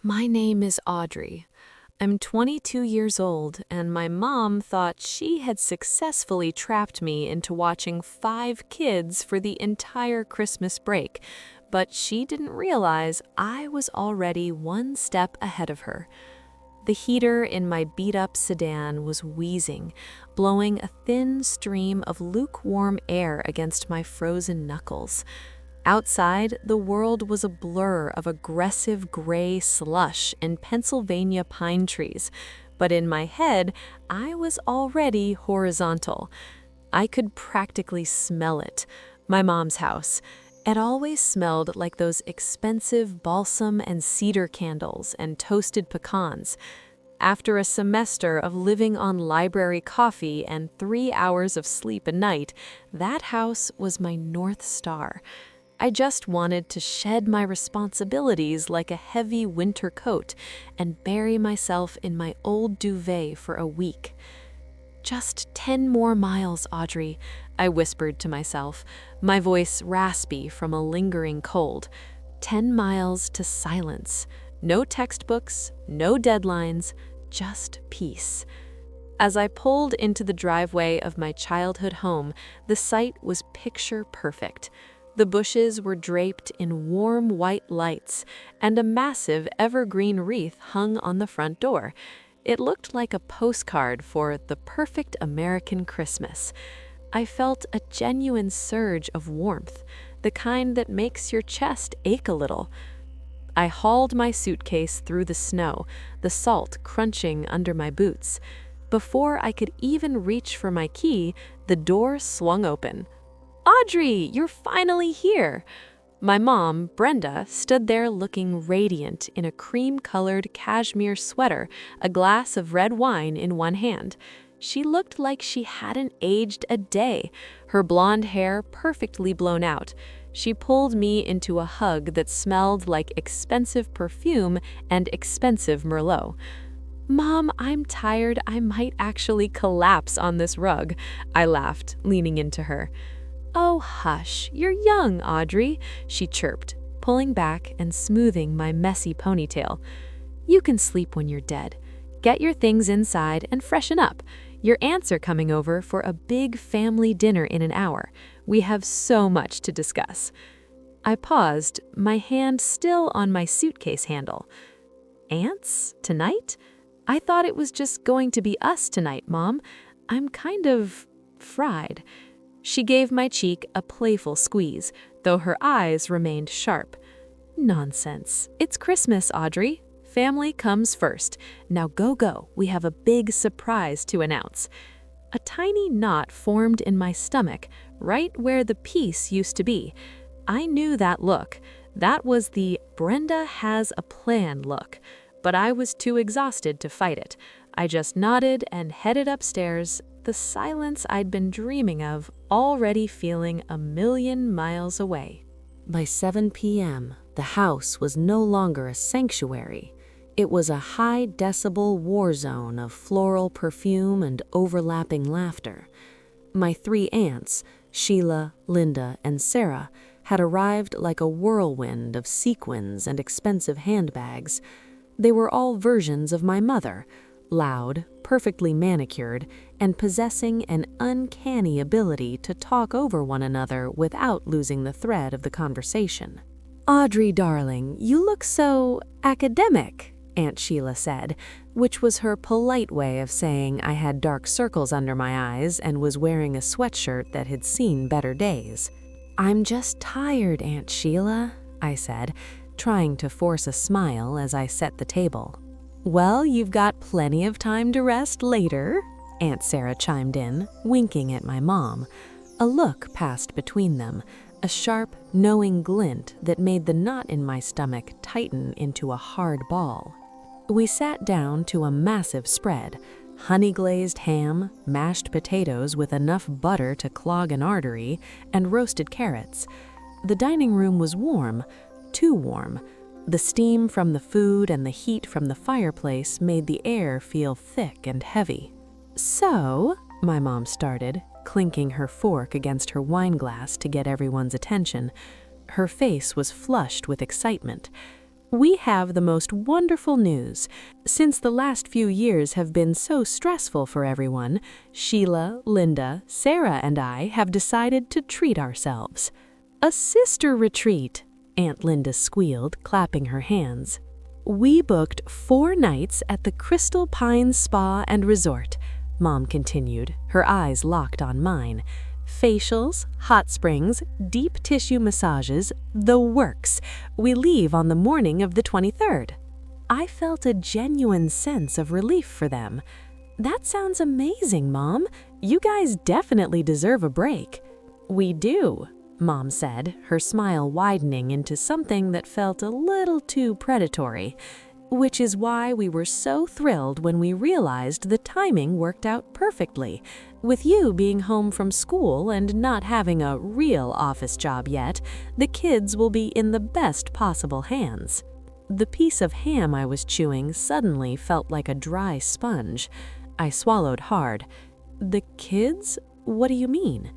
My name is Audrey. I'm 22 years old, and my mom thought she had successfully trapped me into watching 5 kids for the entire Christmas break, but she didn't realize I was already one step ahead of her. The heater in my beat-up sedan was wheezing, blowing a thin stream of lukewarm air against my frozen knuckles. Outside, the world was a blur of aggressive gray slush and Pennsylvania pine trees, but in my head, I was already horizontal. I could practically smell it. My mom's house. It always smelled like those expensive balsam and cedar candles and toasted pecans. After a semester of living on library coffee and 3 hours of sleep a night, that house was my North Star. I just wanted to shed my responsibilities like a heavy winter coat and bury myself in my old duvet for a week. Just 10 more miles, Audrey, I whispered to myself, my voice raspy from a lingering cold. 10 miles to silence. No textbooks, no deadlines, just peace. As I pulled into the driveway of my childhood home, the sight was picture perfect. The bushes were draped in warm white lights, and a massive evergreen wreath hung on the front door. It looked like a postcard for the perfect American Christmas. I felt a genuine surge of warmth, the kind that makes your chest ache a little. I hauled my suitcase through the snow, the salt crunching under my boots. Before I could even reach for my key, the door swung open. Audrey, you're finally here! My mom, Brenda, stood there looking radiant in a cream-colored cashmere sweater, a glass of red wine in one hand. She looked like she hadn't aged a day, her blonde hair perfectly blown out. She pulled me into a hug that smelled like expensive perfume and expensive Merlot. Mom, I'm tired. I might actually collapse on this rug, I laughed, leaning into her. Oh, hush, you're young, Audrey, she chirped, pulling back and smoothing my messy ponytail. You can sleep when you're dead. Get your things inside and freshen up. Your aunts are coming over for a big family dinner in an hour. We have so much to discuss. I paused, my hand still on my suitcase handle. Aunts? Tonight? I thought it was just going to be us tonight, Mom. I'm kind of fried. She gave my cheek a playful squeeze, though her eyes remained sharp. Nonsense. It's Christmas, Audrey. Family comes first. Now go. We have a big surprise to announce. A tiny knot formed in my stomach, right where the piece used to be. I knew that look. That was the Brenda has a plan look. But I was too exhausted to fight it. I just nodded and headed upstairs, the silence I'd been dreaming of already feeling a million miles away. By 7 p.m., the house was no longer a sanctuary. It was a high-decibel war zone of floral perfume and overlapping laughter. My 3 aunts, Sheila, Linda, and Sarah, had arrived like a whirlwind of sequins and expensive handbags. They were all versions of my mother, loud, perfectly manicured, and possessing an uncanny ability to talk over one another without losing the thread of the conversation. Audrey, darling, you look so academic, Aunt Sheila said, which was her polite way of saying I had dark circles under my eyes and was wearing a sweatshirt that had seen better days. I'm just tired, Aunt Sheila, I said, trying to force a smile as I set the table. Well, you've got plenty of time to rest later, Aunt Sarah chimed in, winking at my mom. A look passed between them, a sharp, knowing glint that made the knot in my stomach tighten into a hard ball. We sat down to a massive spread, honey-glazed ham, mashed potatoes with enough butter to clog an artery, and roasted carrots. The dining room was warm, too warm. The steam from the food and the heat from the fireplace made the air feel thick and heavy. So, my mom started, clinking her fork against her wineglass to get everyone's attention. Her face was flushed with excitement. We have the most wonderful news. Since the last few years have been so stressful for everyone, Sheila, Linda, Sarah, and I have decided to treat ourselves. A sister retreat, Aunt Linda squealed, clapping her hands. We booked 4 nights at the Crystal Pines Spa and Resort, Mom continued, her eyes locked on mine. Facials, hot springs, deep tissue massages, the works. We leave on the morning of the 23rd. I felt a genuine sense of relief for them. That sounds amazing, Mom. You guys definitely deserve a break. We do, Mom said, her smile widening into something that felt a little too predatory. Which is why we were so thrilled when we realized the timing worked out perfectly. With you being home from school and not having a real office job yet, the kids will be in the best possible hands. The piece of ham I was chewing suddenly felt like a dry sponge. I swallowed hard. The kids? What do you mean?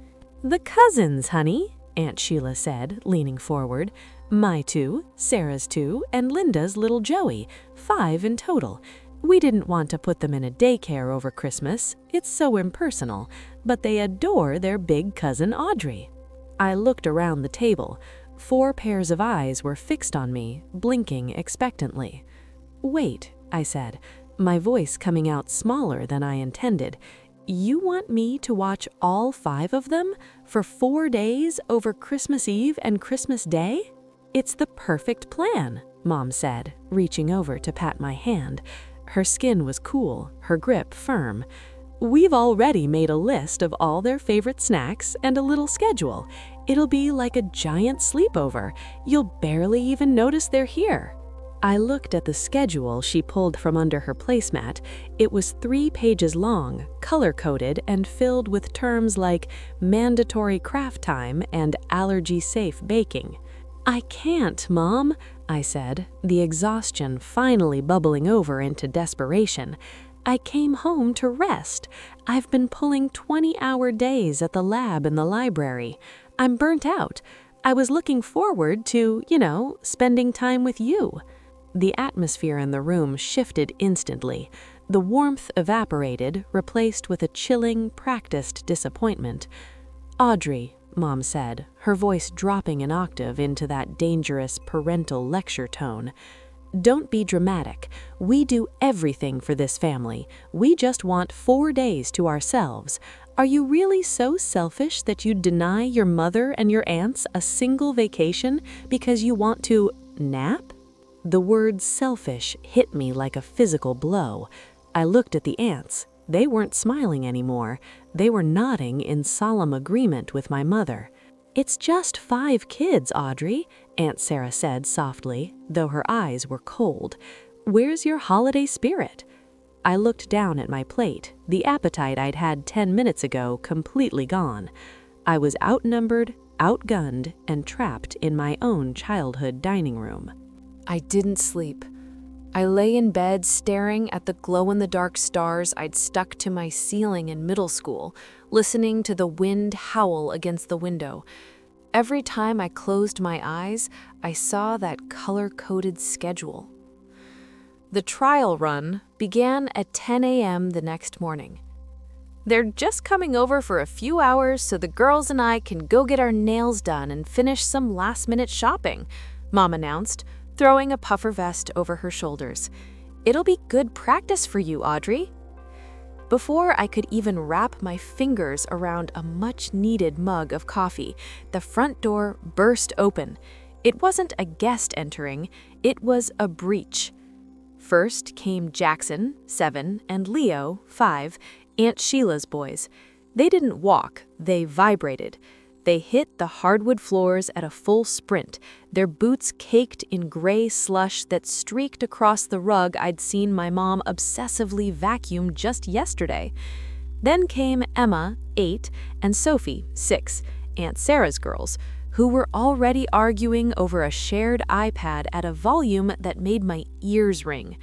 The cousins, honey, Aunt Sheila said, leaning forward. My 2, Sarah's 2, and Linda's little Joey, 5 in total. We didn't want to put them in a daycare over Christmas. It's so impersonal, but they adore their big cousin Audrey. I looked around the table. 4 pairs of eyes were fixed on me, blinking expectantly. Wait, I said, my voice coming out smaller than I intended. You want me to watch all 5 of them for 4 days over Christmas Eve and Christmas Day? It's the perfect plan, Mom said, reaching over to pat my hand. Her skin was cool, her grip firm. We've already made a list of all their favorite snacks and a little schedule. It'll be like a giant sleepover. You'll barely even notice they're here. I looked at the schedule she pulled from under her placemat. It was 3 pages long, color-coded and filled with terms like mandatory craft time and allergy-safe baking. I can't, Mom, I said, the exhaustion finally bubbling over into desperation. I came home to rest. I've been pulling 20-hour days at the lab in the library. I'm burnt out. I was looking forward to, spending time with you. The atmosphere in the room shifted instantly. The warmth evaporated, replaced with a chilling, practiced disappointment. Audrey, Mom said, her voice dropping an octave into that dangerous parental lecture tone. Don't be dramatic. We do everything for this family. We just want 4 days to ourselves. Are you really so selfish that you'd deny your mother and your aunts a single vacation because you want to nap? The word selfish hit me like a physical blow. I looked at the aunts. They weren't smiling anymore. They were nodding in solemn agreement with my mother. It's just 5 kids, Audrey, Aunt Sarah said softly, though her eyes were cold. Where's your holiday spirit? I looked down at my plate, the appetite I'd had 10 minutes ago completely gone. I was outnumbered, outgunned, and trapped in my own childhood dining room. I didn't sleep. I lay in bed staring at the glow-in-the-dark stars I'd stuck to my ceiling in middle school, listening to the wind howl against the window. Every time I closed my eyes, I saw that color-coded schedule. The trial run began at 10 a.m. the next morning. They're just coming over for a few hours so the girls and I can go get our nails done and finish some last-minute shopping, Mom announced, throwing a puffer vest over her shoulders. It'll be good practice for you, Audrey. Before I could even wrap my fingers around a much-needed mug of coffee, the front door burst open. It wasn't a guest entering, it was a breach. First came Jackson, 7, and Leo, 5, Aunt Sheila's boys. They didn't walk, they vibrated. They hit the hardwood floors at a full sprint, their boots caked in gray slush that streaked across the rug I'd seen my mom obsessively vacuum just yesterday. Then came Emma, 8, and Sophie, 6, Aunt Sarah's girls, who were already arguing over a shared iPad at a volume that made my ears ring.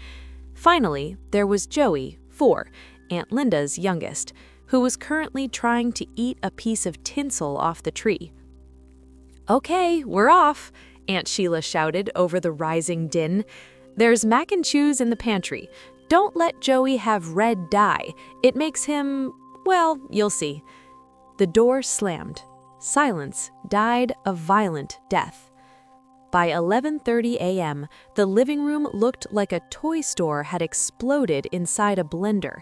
Finally, there was Joey, 4, Aunt Linda's youngest, who was currently trying to eat a piece of tinsel off the tree. Okay, we're off, Aunt Sheila shouted over the rising din. "There's mac and cheese in the pantry. Don't let Joey have red dye. It makes him, well, you'll see." The door slammed. Silence died a violent death. By 11:30 a.m., the living room looked like a toy store had exploded inside a blender.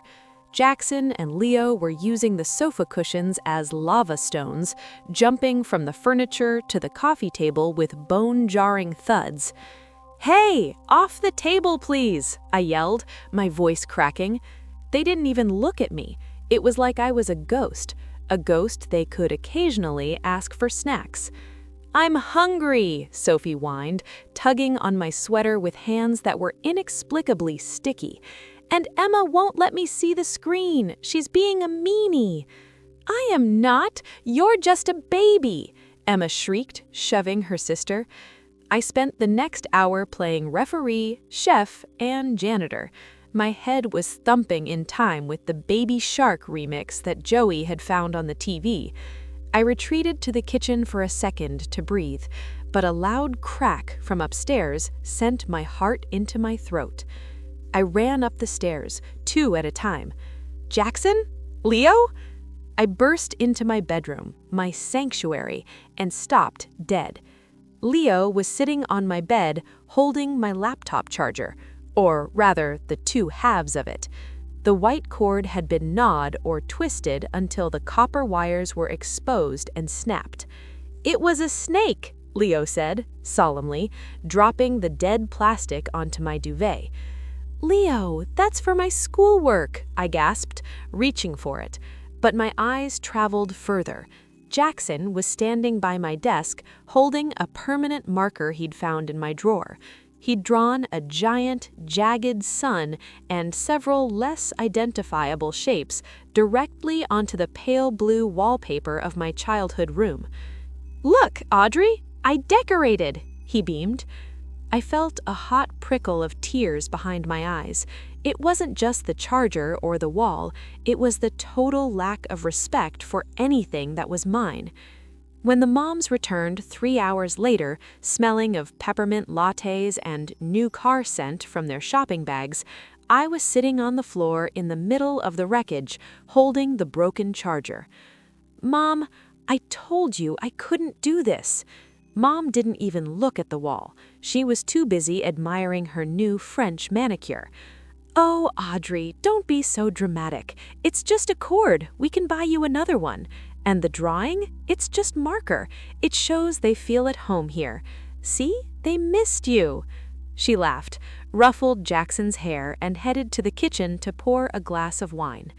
Jackson and Leo were using the sofa cushions as lava stones, jumping from the furniture to the coffee table with bone-jarring thuds. "Hey, off the table, please!" I yelled, my voice cracking. They didn't even look at me. It was like I was a ghost they could occasionally ask for snacks. "I'm hungry," Sophie whined, tugging on my sweater with hands that were inexplicably sticky. "And Emma won't let me see the screen. She's being a meanie." "I am not. You're just a baby," Emma shrieked, shoving her sister. I spent the next hour playing referee, chef, and janitor. My head was thumping in time with the Baby Shark remix that Joey had found on the TV. I retreated to the kitchen for a second to breathe, but a loud crack from upstairs sent my heart into my throat. I ran up the stairs, 2 at a time. "Jackson? Leo?" I burst into my bedroom, my sanctuary, and stopped dead. Leo was sitting on my bed holding my laptop charger, or rather, the 2 halves of it. The white cord had been gnawed or twisted until the copper wires were exposed and snapped. "It was a snake," Leo said, solemnly, dropping the dead plastic onto my duvet. "Leo, that's for my schoolwork," I gasped, reaching for it. But my eyes traveled further. Jackson was standing by my desk, holding a permanent marker he'd found in my drawer. He'd drawn a giant, jagged sun and several less identifiable shapes directly onto the pale blue wallpaper of my childhood room. "Look, Audrey, I decorated," he beamed. I felt a hot prickle of tears behind my eyes. It wasn't just the charger or the wall, it was the total lack of respect for anything that was mine. When the moms returned 3 hours later, smelling of peppermint lattes and new car scent from their shopping bags, I was sitting on the floor in the middle of the wreckage, holding the broken charger. "Mom, I told you I couldn't do this." Mom didn't even look at the wall. She was too busy admiring her new French manicure. "Oh, Audrey, don't be so dramatic. It's just a cord. We can buy you another one. And the drawing? It's just marker. It shows they feel at home here. See? They missed you." She laughed, ruffled Jackson's hair, and headed to the kitchen to pour a glass of wine.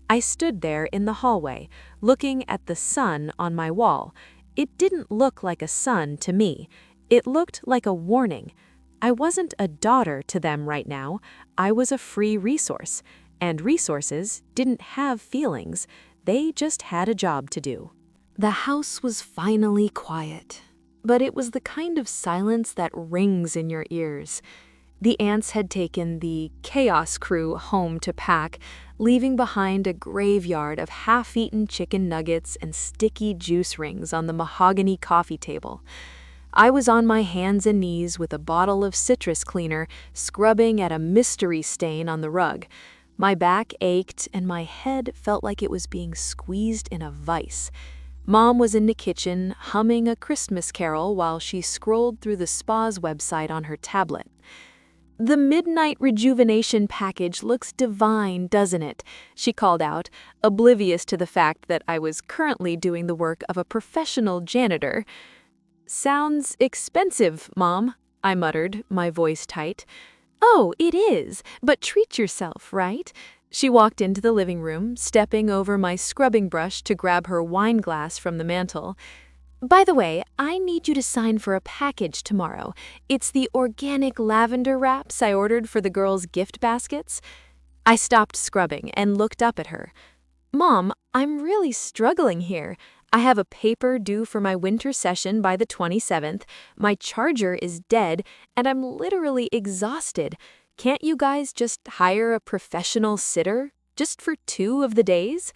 I stood there in the hallway, looking at the sun on my wall. It didn't look like a sun to me. It looked like a warning. I wasn't a daughter to them right now. I was a free resource, and resources didn't have feelings. They just had a job to do. The house was finally quiet, but it was the kind of silence that rings in your ears. The aunts had taken the chaos crew home to pack, leaving behind a graveyard of half-eaten chicken nuggets and sticky juice rings on the mahogany coffee table. I was on my hands and knees with a bottle of citrus cleaner, scrubbing at a mystery stain on the rug. My back ached and my head felt like it was being squeezed in a vice. Mom was in the kitchen, humming a Christmas carol while she scrolled through the spa's website on her tablet. "The Midnight Rejuvenation Package looks divine, doesn't it?" she called out, oblivious to the fact that I was currently doing the work of a professional janitor. "Sounds expensive, Mom," I muttered, my voice tight. "Oh, it is, but treat yourself, right?" She walked into the living room, stepping over my scrubbing brush to grab her wine glass from the mantel. "By the way, I need you to sign for a package tomorrow. It's the organic lavender wraps I ordered for the girls' gift baskets." I stopped scrubbing and looked up at her. "Mom, I'm really struggling here. I have a paper due for my winter session by the 27th, my charger is dead, and I'm literally exhausted. Can't you guys just hire a professional sitter, just for 2 of the days?"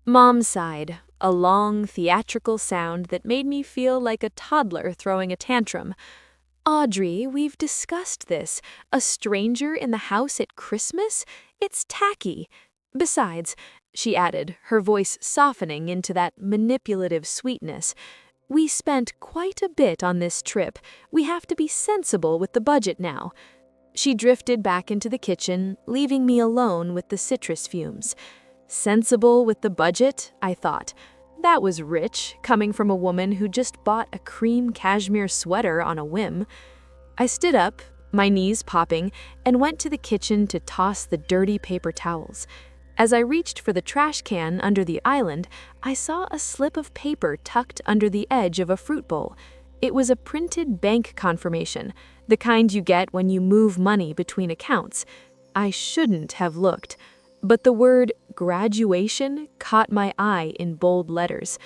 Mom sighed. a long, theatrical sound that made me feel like a toddler throwing a tantrum. Audrey, we've discussed this. A stranger in the house at Christmas? It's tacky. Besides, she added, her voice softening into that manipulative sweetness, we spent quite a bit on this trip. We have to be sensible with the budget now. She drifted back into the kitchen, leaving me alone with the citrus fumes. Sensible with the budget, I thought. That was rich, coming from a woman who just bought a cream cashmere sweater on a whim. I stood up, my knees popping, and went to the kitchen to toss the dirty paper towels. As I reached for the trash can under the island, I saw a slip of paper tucked under the edge of a fruit bowl. It was a printed bank confirmation, the kind you get when you move money between accounts. I shouldn't have looked, but the word graduation caught my eye in bold letters.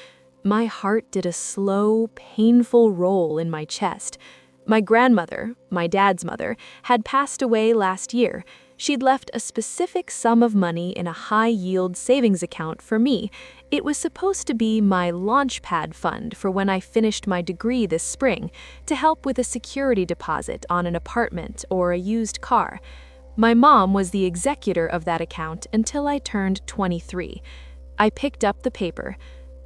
My heart did a slow, painful roll in my chest. My grandmother, my dad's mother, had passed away last year. She'd left a specific sum of money in a high-yield savings account for me. It was supposed to be my launchpad fund for when I finished my degree this spring, to help with a security deposit on an apartment or a used car. My mom was the executor of that account until I turned 23. I picked up the paper.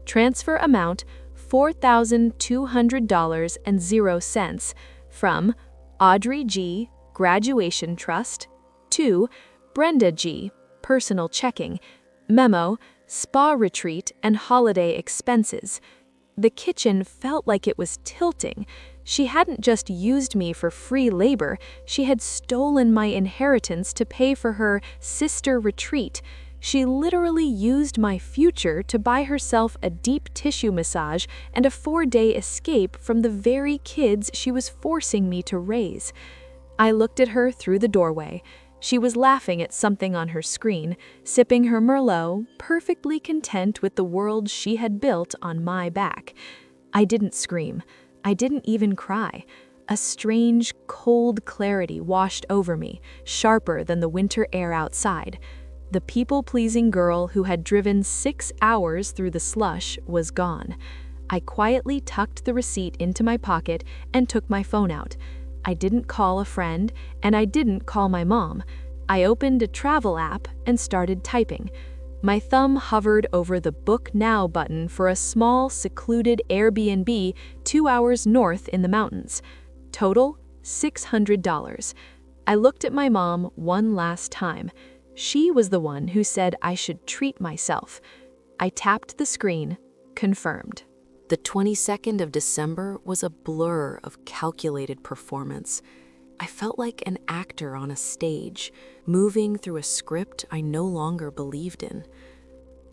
Transfer amount $4,200.00 from Audrey G. Graduation Trust to Brenda G. Personal Checking. Memo, spa retreat and holiday expenses. The kitchen felt like it was tilting. She hadn't just used me for free labor, she had stolen my inheritance to pay for her sister retreat. She literally used my future to buy herself a deep tissue massage and a 4-day escape from the very kids she was forcing me to raise. I looked at her through the doorway. She was laughing at something on her screen, sipping her Merlot, perfectly content with the world she had built on my back. I didn't scream. I didn't even cry. A strange, cold clarity washed over me, sharper than the winter air outside. The people-pleasing girl who had driven 6 hours through the slush was gone. I quietly tucked the receipt into my pocket and took my phone out. I didn't call a friend, and I didn't call my mom. I opened a travel app and started typing. My thumb hovered over the Book Now button for a small, secluded Airbnb 2 hours north in the mountains. Total, $600. I looked at my mom one last time. She was the one who said I should treat myself. I tapped the screen, confirmed. The 22nd of December was a blur of calculated performance. I felt like an actor on a stage, moving through a script I no longer believed in.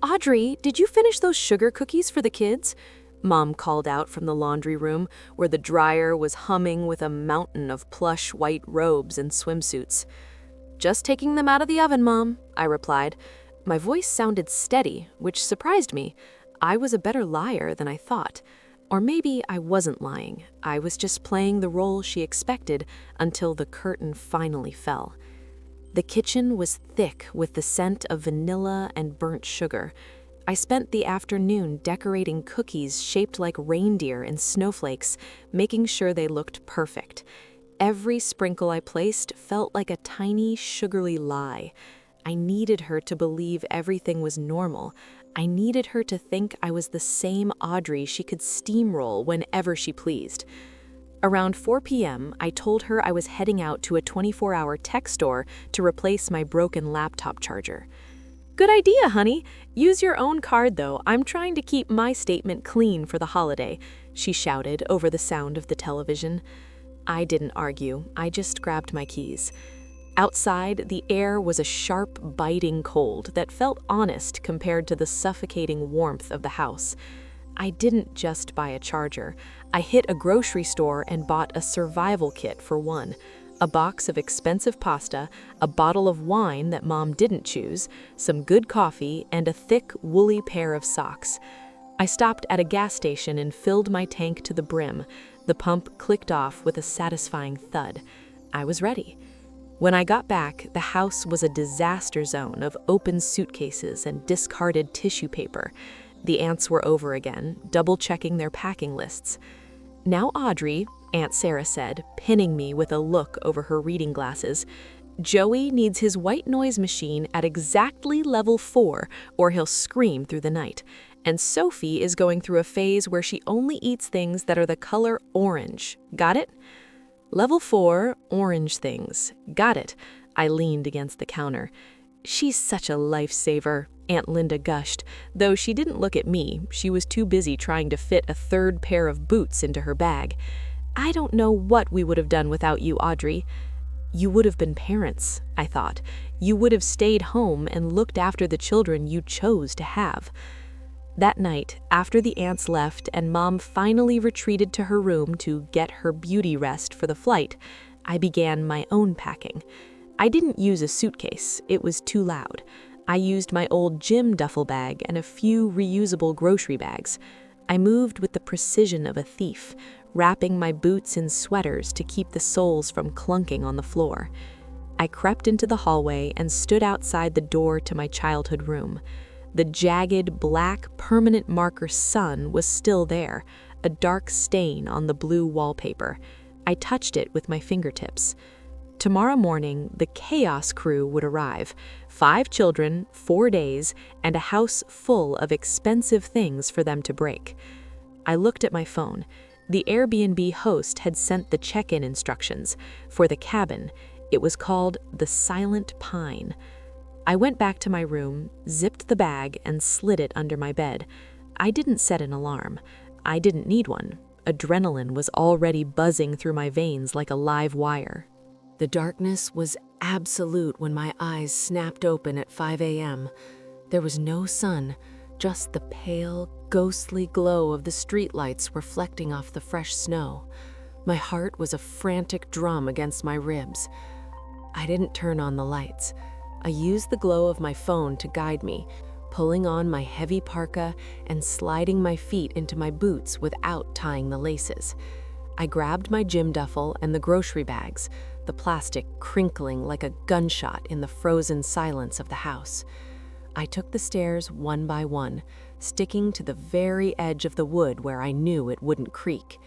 Audrey, did you finish those sugar cookies for the kids? Mom called out from the laundry room, where the dryer was humming with a mountain of plush white robes and swimsuits. Just taking them out of the oven, Mom, I replied. My voice sounded steady, which surprised me. I was a better liar than I thought. Or maybe I wasn't lying. I was just playing the role she expected until the curtain finally fell. The kitchen was thick with the scent of vanilla and burnt sugar. I spent the afternoon decorating cookies shaped like reindeer and snowflakes, making sure they looked perfect. Every sprinkle I placed felt like a tiny, sugary lie. I needed her to believe everything was normal. I needed her to think I was the same Audrey she could steamroll whenever she pleased. Around 4 p.m., I told her I was heading out to a 24-hour tech store to replace my broken laptop charger. Good idea, honey. Use your own card, though. I'm trying to keep my statement clean for the holiday, she shouted over the sound of the television. I didn't argue. I just grabbed my keys. Outside, the air was a sharp, biting cold that felt honest compared to the suffocating warmth of the house. I didn't just buy a charger. I hit a grocery store and bought a survival kit for one. A box of expensive pasta, a bottle of wine that Mom didn't choose, some good coffee, and a thick, woolly pair of socks. I stopped at a gas station and filled my tank to the brim. The pump clicked off with a satisfying thud. I was ready. When I got back, the house was a disaster zone of open suitcases and discarded tissue paper. The aunts were over again, double-checking their packing lists. "Now, Audrey," Aunt Sarah said, pinning me with a look over her reading glasses, "Joey needs his white noise machine at exactly level 4 or he'll scream through the night. And Sophie is going through a phase where she only eats things that are the color orange. Got it?" "Level 4, orange things. Got it." I leaned against the counter. "She's such a lifesaver," Aunt Linda gushed, though she didn't look at me. She was too busy trying to fit a third pair of boots into her bag. "I don't know what we would have done without you, Audrey." "You would have been parents," I thought. "You would have stayed home and looked after the children you chose to have." That night, after the aunts left and Mom finally retreated to her room to get her beauty rest for the flight, I began my own packing. I didn't use a suitcase, it was too loud. I used my old gym duffel bag and a few reusable grocery bags. I moved with the precision of a thief, wrapping my boots in sweaters to keep the soles from clunking on the floor. I crept into the hallway and stood outside the door to my childhood room. The jagged, black, permanent marker sun was still there, a dark stain on the blue wallpaper. I touched it with my fingertips. Tomorrow morning, the chaos crew would arrive. 5 children, 4 days, and a house full of expensive things for them to break. I looked at my phone. The Airbnb host had sent the check-in instructions for the cabin. It was called the Silent Pine. I went back to my room, zipped the bag, and slid it under my bed. I didn't set an alarm. I didn't need one. Adrenaline was already buzzing through my veins like a live wire. The darkness was absolute when my eyes snapped open at 5 a.m. There was no sun, just the pale, ghostly glow of the streetlights reflecting off the fresh snow. My heart was a frantic drum against my ribs. I didn't turn on the lights. I used the glow of my phone to guide me, pulling on my heavy parka and sliding my feet into my boots without tying the laces. I grabbed my gym duffel and the grocery bags, the plastic crinkling like a gunshot in the frozen silence of the house. I took the stairs one by one, sticking to the very edge of the wood where I knew it wouldn't creak.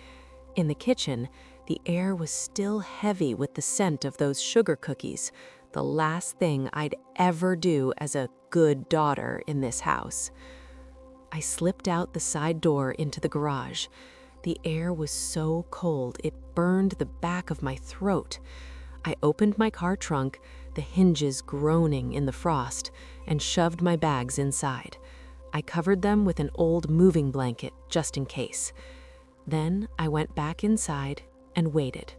In the kitchen, the air was still heavy with the scent of those sugar cookies, the last thing I'd ever do as a good daughter in this house. I slipped out the side door into the garage. The air was so cold it burned the back of my throat. I opened my car trunk, the hinges groaning in the frost, and shoved my bags inside. I covered them with an old moving blanket just in case. Then I went back inside and waited.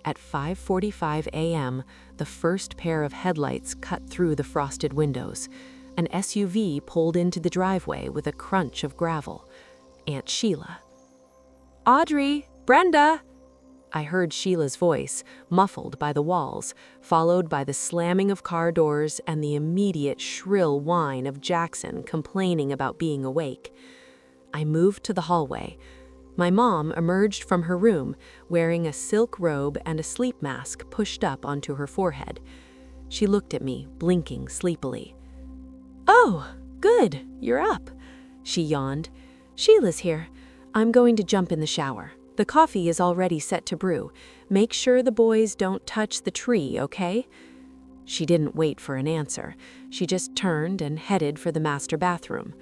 At 5:45 a.m., the first pair of headlights cut through the frosted windows. An SUV pulled into the driveway with a crunch of gravel. Aunt Sheila. "Audrey! Brenda!" I heard Sheila's voice, muffled by the walls, followed by the slamming of car doors and the immediate shrill whine of Jackson complaining about being awake. I moved to the hallway. My mom emerged from her room, wearing a silk robe and a sleep mask pushed up onto her forehead. She looked at me, blinking sleepily. "Oh, good, you're up," she yawned. "Sheila's here. I'm going to jump in the shower. The coffee is already set to brew. Make sure the boys don't touch the tree, okay?" She didn't wait for an answer. She just turned and headed for the master bathroom.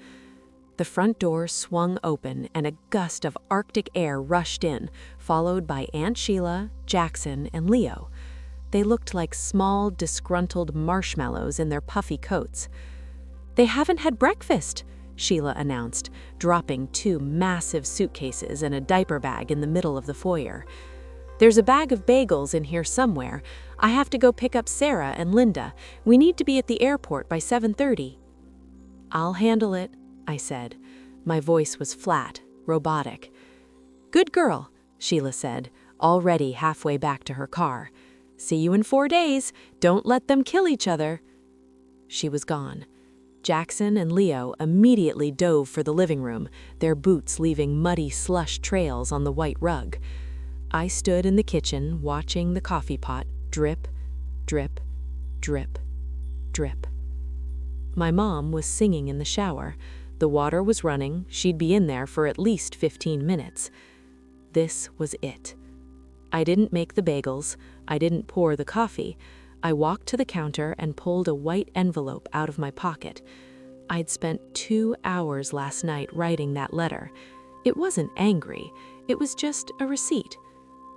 The front door swung open and a gust of Arctic air rushed in, followed by Aunt Sheila, Jackson, and Leo. They looked like small, disgruntled marshmallows in their puffy coats. "They haven't had breakfast," Sheila announced, dropping 2 massive suitcases and a diaper bag in the middle of the foyer. "There's a bag of bagels in here somewhere. I have to go pick up Sarah and Linda. We need to be at the airport by 7:30. "I'll handle it," I said. My voice was flat, robotic. "Good girl," Sheila said, already halfway back to her car. "See you in 4 days. Don't let them kill each other." She was gone. Jackson and Leo immediately dove for the living room, their boots leaving muddy slush trails on the white rug. I stood in the kitchen watching the coffee pot drip, drip, drip, drip. My mom was singing in the shower, The water was running, she'd be in there for at least 15 minutes. This was it. I didn't make the bagels, I didn't pour the coffee. I walked to the counter and pulled a white envelope out of my pocket. I'd spent 2 hours last night writing that letter. It wasn't angry, it was just a receipt.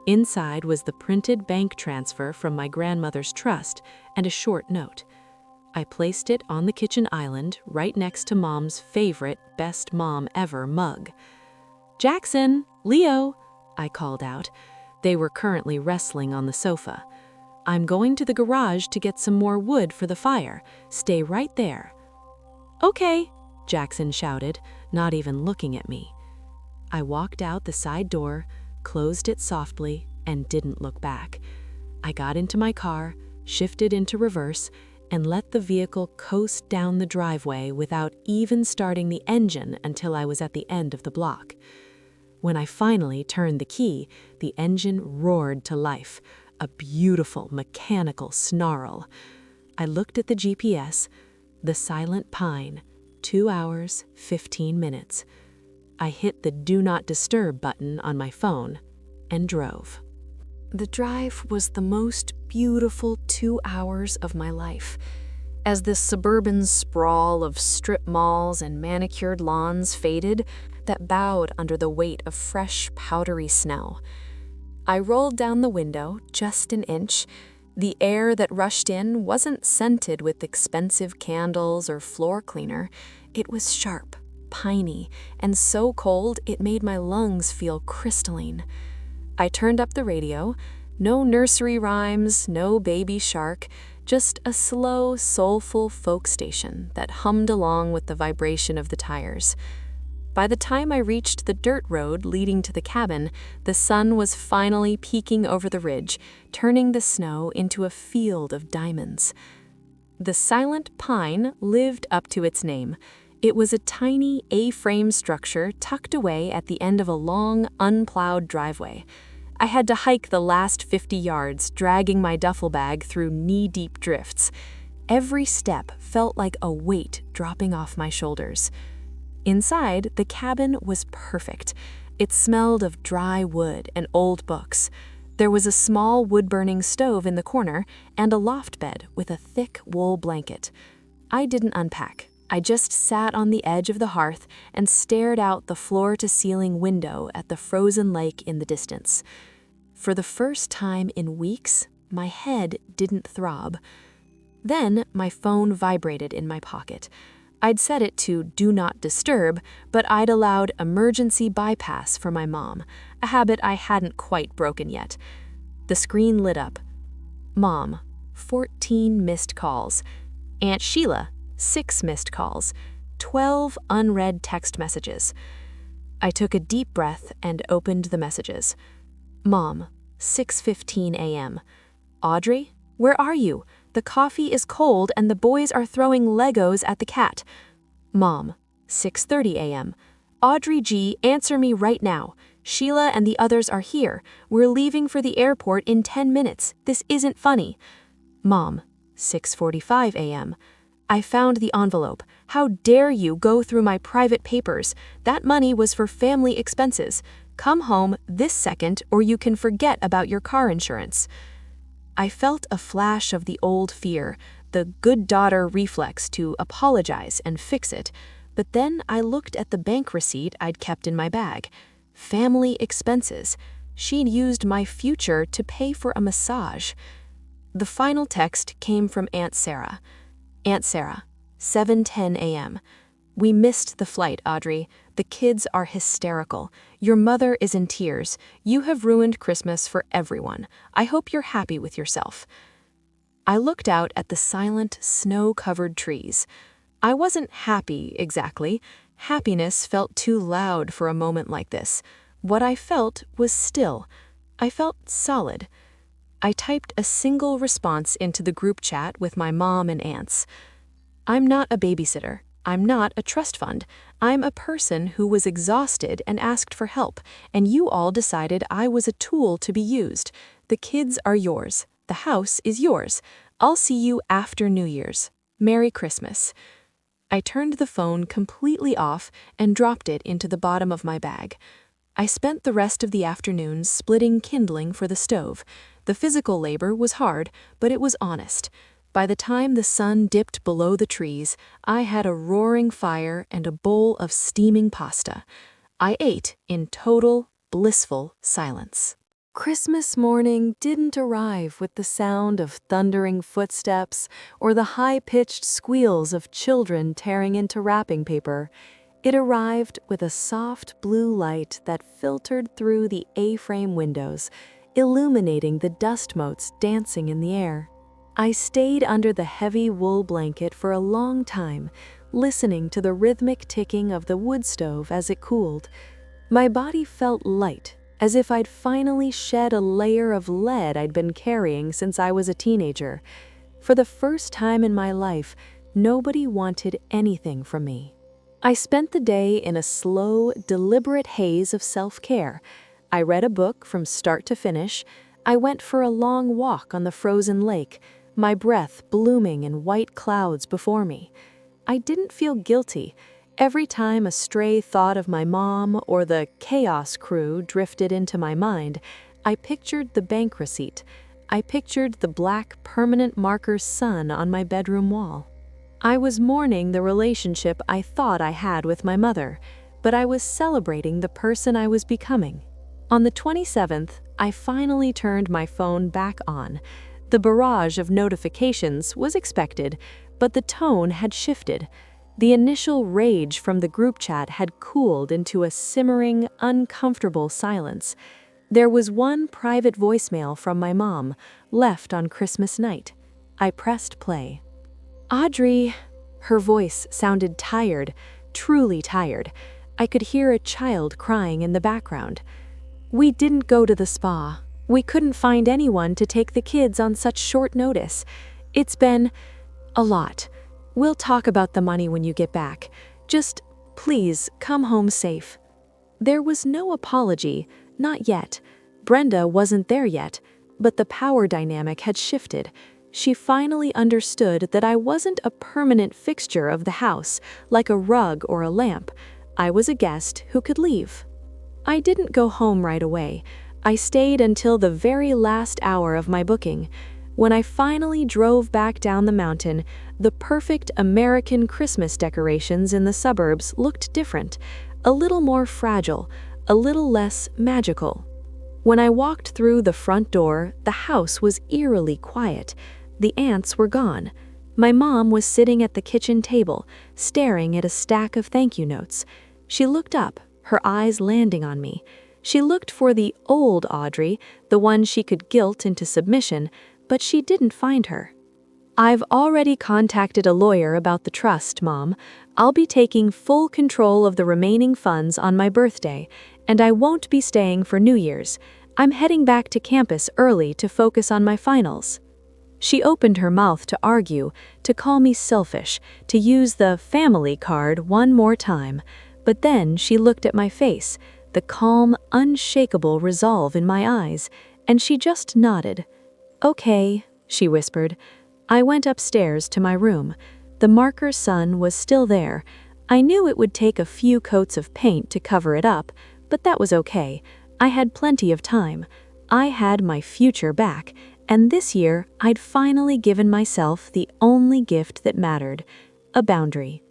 Inside was the printed bank transfer from my grandmother's trust and a short note. I placed it on the kitchen island right next to Mom's favorite best mom ever mug. "Jackson, Leo," I called out. They were currently wrestling on the sofa. "I'm going to the garage to get some more wood for the fire. Stay right there." "Okay," Jackson shouted, not even looking at me. I walked out the side door, closed it softly, and didn't look back. I got into my car, shifted into reverse, and let the vehicle coast down the driveway without even starting the engine until I was at the end of the block. When I finally turned the key, the engine roared to life, a beautiful mechanical snarl. I looked at the GPS, the silent pine, 2 hours, 15 minutes. I hit the Do Not Disturb button on my phone and drove. The drive was the most beautiful 2 hours of my life. As the suburban sprawl of strip malls and manicured lawns faded, that bowed under the weight of fresh, powdery snow. I rolled down the window just an inch. The air that rushed in wasn't scented with expensive candles or floor cleaner. It was sharp, piney, and so cold it made my lungs feel crystalline. I turned up the radio. No nursery rhymes, no Baby Shark, just a slow, soulful folk station that hummed along with the vibration of the tires. By the time I reached the dirt road leading to the cabin, the sun was finally peeking over the ridge, turning the snow into a field of diamonds. The silent pine lived up to its name. It was a tiny A-frame structure tucked away at the end of a long, unplowed driveway. I had to hike the last 50 yards, dragging my duffel bag through knee-deep drifts. Every step felt like a weight dropping off my shoulders. Inside, the cabin was perfect. It smelled of dry wood and old books. There was a small wood-burning stove in the corner and a loft bed with a thick wool blanket. I didn't unpack. I just sat on the edge of the hearth and stared out the floor-to-ceiling window at the frozen lake in the distance. For the first time in weeks, my head didn't throb. Then my phone vibrated in my pocket. I'd set it to Do Not Disturb, but I'd allowed emergency bypass for my mom, a habit I hadn't quite broken yet. The screen lit up. Mom, 14 missed calls. Aunt Sheila, 6 missed calls. 12 unread text messages. I took a deep breath and opened the messages. Mom, 6:15 a.m. Audrey, where are you? The coffee is cold and the boys are throwing Legos at the cat. Mom, 6:30 a.m. Audrey G, answer me right now. Sheila and the others are here. We're leaving for the airport in 10 minutes. This isn't funny. Mom, 6:45 a.m. I found the envelope. How dare you go through my private papers? That money was for family expenses. Come home this second or you can forget about your car insurance. I felt a flash of the old fear, the good daughter reflex to apologize and fix it, but then I looked at the bank receipt I'd kept in my bag. Family expenses. She'd used my future to pay for a massage. The final text came from Aunt Sarah. Aunt Sarah, 7:10 a.m. We missed the flight, Audrey. The kids are hysterical. Your mother is in tears. You have ruined Christmas for everyone. I hope you're happy with yourself. I looked out at the silent, snow-covered trees. I wasn't happy, exactly. Happiness felt too loud for a moment like this. What I felt was still. I felt solid. I typed a single response into the group chat with my mom and aunts. I'm not a babysitter. I'm not a trust fund. I'm a person who was exhausted and asked for help, and you all decided I was a tool to be used. The kids are yours. The house is yours. I'll see you after New Year's. Merry Christmas. I turned the phone completely off and dropped it into the bottom of my bag. I spent the rest of the afternoon splitting kindling for the stove. The physical labor was hard, but it was honest. By the time the sun dipped below the trees, I had a roaring fire and a bowl of steaming pasta. I ate in total, blissful silence. Christmas morning didn't arrive with the sound of thundering footsteps or the high-pitched squeals of children tearing into wrapping paper. It arrived with a soft blue light that filtered through the A-frame windows, illuminating the dust motes dancing in the air. I stayed under the heavy wool blanket for a long time, listening to the rhythmic ticking of the wood stove as it cooled. My body felt light, as if I'd finally shed a layer of lead I'd been carrying since I was a teenager. For the first time in my life, nobody wanted anything from me. I spent the day in a slow, deliberate haze of self-care. I read a book from start to finish. I went for a long walk on the frozen lake, my breath blooming in white clouds before me. I didn't feel guilty. Every time a stray thought of my mom or the chaos crew drifted into my mind, I pictured the bank receipt. I pictured the black permanent marker sun on my bedroom wall. I was mourning the relationship I thought I had with my mother, but I was celebrating the person I was becoming. On the 27th, I finally turned my phone back on. The barrage of notifications was expected, but the tone had shifted. The initial rage from the group chat had cooled into a simmering, uncomfortable silence. There was one private voicemail from my mom, left on Christmas night. I pressed play. "Audrey," her voice sounded tired, truly tired. I could hear a child crying in the background. "We didn't go to the spa. We couldn't find anyone to take the kids on such short notice. It's been a lot. We'll talk about the money when you get back. Just, please, come home safe." There was no apology, not yet. Brenda wasn't there yet, but the power dynamic had shifted. She finally understood that I wasn't a permanent fixture of the house, like a rug or a lamp. I was a guest who could leave. I didn't go home right away. I stayed until the very last hour of my booking. When I finally drove back down the mountain, the perfect American Christmas decorations in the suburbs looked different, a little more fragile, a little less magical. When I walked through the front door, the house was eerily quiet. The aunts were gone. My mom was sitting at the kitchen table, staring at a stack of thank you notes. She looked up, her eyes landing on me. She looked for the old Audrey, the one she could guilt into submission, but she didn't find her. "I've already contacted a lawyer about the trust, Mom. I'll be taking full control of the remaining funds on my birthday, and I won't be staying for New Year's. I'm heading back to campus early to focus on my finals." She opened her mouth to argue, to call me selfish, to use the family card one more time, but then she looked at my face, the calm, unshakable resolve in my eyes, and she just nodded. "Okay," she whispered. I went upstairs to my room. The marker sun was still there. I knew it would take a few coats of paint to cover it up, but that was okay. I had plenty of time. I had my future back, and this year I'd finally given myself the only gift that mattered, a boundary.